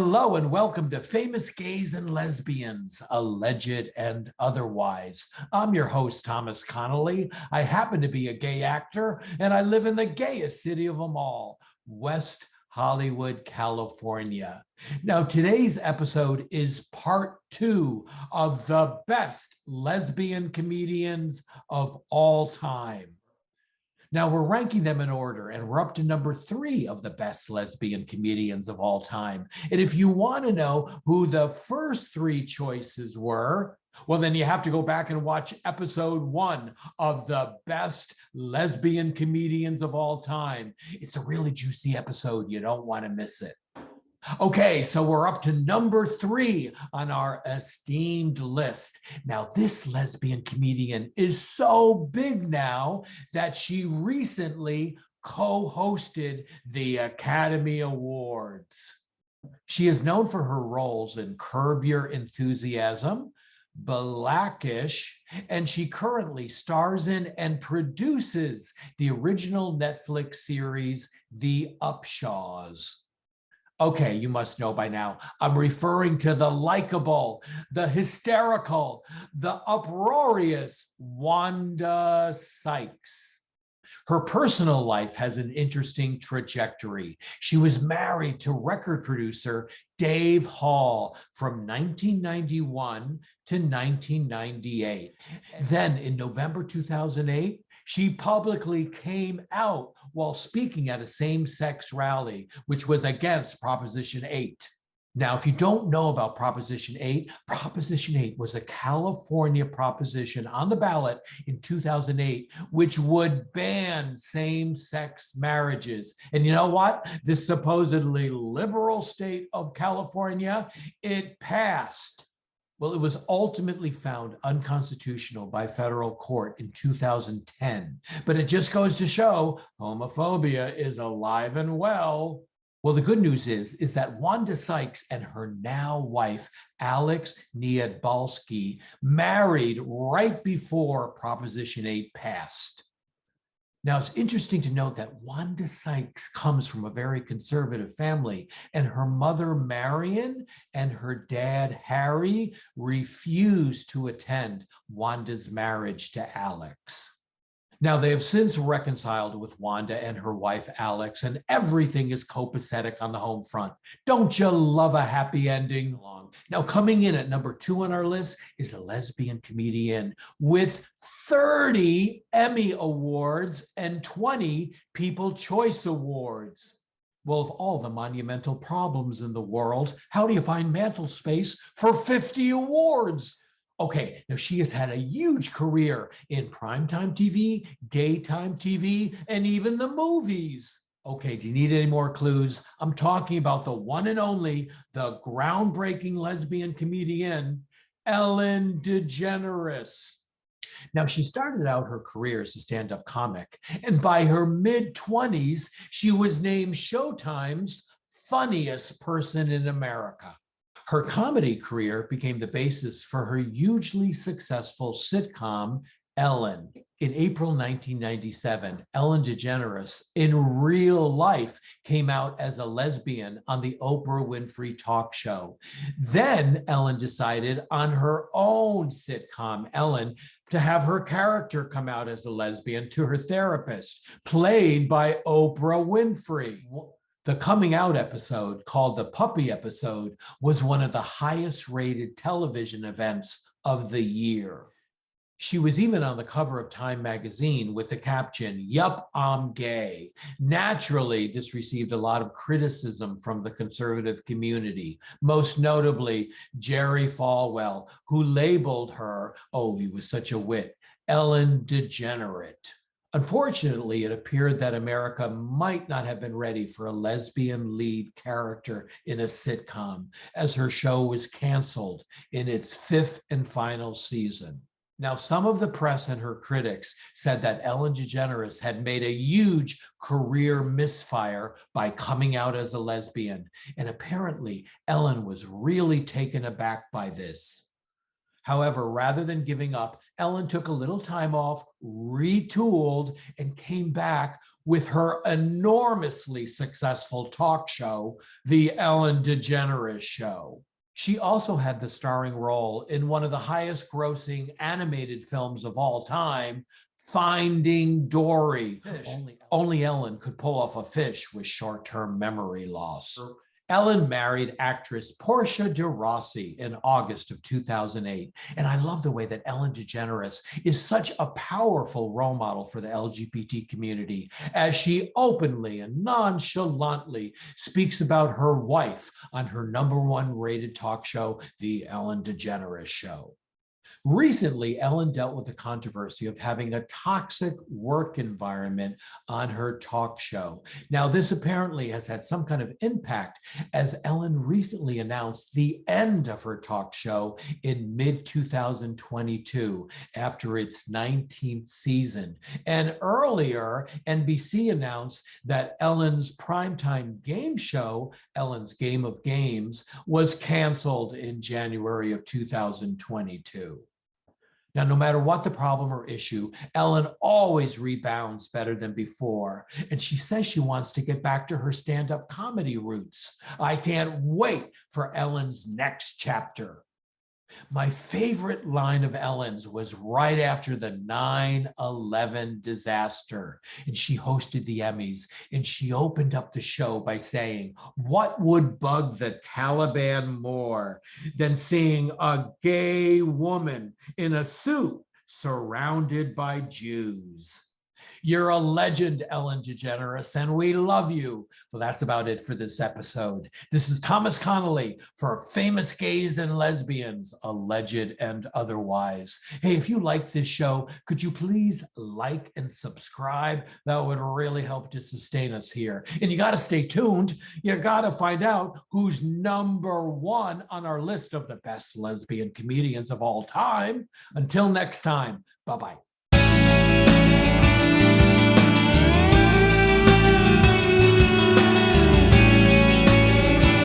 Hello and welcome to Famous Gays and Lesbians, Alleged and Otherwise. I'm your host, Thomas Connolly. I happen to be a gay actor, and I live in the gayest city of them all, West Hollywood, California. Now, today's episode is part 2 of the best lesbian comedians of all time. Now we're ranking them in order, and we're up to number 3 of the best lesbian comedians of all time. And if you want to know who the first 3 choices were, well, then you have to go back and watch episode 1 of the best lesbian comedians of all time. It's a really juicy episode. You don't want to miss it. Okay, so we're up to number 3 on our esteemed list. Now, this lesbian comedian is so big now that she recently co-hosted the Academy Awards. She is known for her roles in Curb Your Enthusiasm, Blackish, and she currently stars in and produces the original Netflix series, The Upshaws. Okay, you must know by now, I'm referring to the likable, the hysterical, the uproarious Wanda Sykes. Her personal life has an interesting trajectory. She was married to record producer Dave Hall from 1991 to 1998. Then in November 2008, she publicly came out while speaking at a same-sex rally, which was against Proposition 8. Now, if you don't know about Proposition 8, Proposition 8 was a California proposition on the ballot in 2008, which would ban same-sex marriages. And you know what? This supposedly liberal state of California, it passed. Well, it was ultimately found unconstitutional by federal court in 2010. But it just goes to show homophobia is alive and well. Well, the good news is that Wanda Sykes and her now wife, Alex Niedbalski, married right before Proposition 8 passed. Now, it's interesting to note that Wanda Sykes comes from a very conservative family, and her mother, Marion, and her dad, Harry, refused to attend Wanda's marriage to Alex. Now, they have since reconciled with Wanda and her wife, Alex, and everything is copacetic on the home front. Don't you love a happy ending? Now, coming in at number 2 on our list is a lesbian comedian with 30 Emmy Awards and 20 People's Choice Awards. Well, of all the monumental problems in the world, how do you find mantle space for 50 awards? Okay, now she has had a huge career in primetime TV, daytime TV, and even the movies. Okay, do you need any more clues? I'm talking about the one and only, the groundbreaking lesbian comedian, Ellen DeGeneres. Now, she started out her career as a stand-up comic, and by her mid-20s, she was named Showtime's funniest person in America. Her comedy career became the basis for her hugely successful sitcom, Ellen. In April 1997, Ellen DeGeneres, in real life, came out as a lesbian on the Oprah Winfrey Talk Show. Then Ellen decided on her own sitcom, Ellen, to have her character come out as a lesbian to her therapist, played by Oprah Winfrey. The coming out episode, called the Puppy episode, was one of the highest rated television events of the year. She was even on the cover of Time magazine with the caption, "Yup, I'm gay." Naturally, this received a lot of criticism from the conservative community, most notably Jerry Falwell, who labeled her, oh, he was such a wit, Ellen DeGenerate. Unfortunately, it appeared that America might not have been ready for a lesbian lead character in a sitcom, as her show was canceled in its 5th and final season. Now, some of the press and her critics said that Ellen DeGeneres had made a huge career misfire by coming out as a lesbian, and apparently Ellen was really taken aback by this. However, rather than giving up, Ellen took a little time off, retooled, and came back with her enormously successful talk show, The Ellen DeGeneres Show. She also had the starring role in one of the highest grossing animated films of all time, Finding Dory. Only Ellen could pull off a fish with short-term memory loss. Ellen married actress Portia de Rossi in August of 2008. And I love the way that Ellen DeGeneres is such a powerful role model for the LGBT community, as she openly and nonchalantly speaks about her wife on her #1 rated talk show, The Ellen DeGeneres Show. Recently, Ellen dealt with the controversy of having a toxic work environment on her talk show. Now, this apparently has had some kind of impact, as Ellen recently announced the end of her talk show in mid-2022 after its 19th season. And earlier, NBC announced that Ellen's primetime game show, Ellen's Game of Games, was canceled in January of 2022. Now, no matter what the problem or issue, Ellen always rebounds better than before. And she says she wants to get back to her stand-up comedy roots. I can't wait for Ellen's next chapter. My favorite line of Ellen's was right after the 9/11 disaster, and she hosted the Emmys, and she opened up the show by saying, "What would bug the Taliban more than seeing a gay woman in a suit surrounded by Jews?" You're a legend, Ellen DeGeneres, and we love you. Well, that's about it for this episode. This is Thomas Connolly for Famous Gays and Lesbians, Alleged and Otherwise. Hey, if you like this show, could you please like and subscribe? That would really help to sustain us here. And you got to stay tuned. You got to find out who's #1 on our list of the best lesbian comedians of all time. Until next time, bye-bye.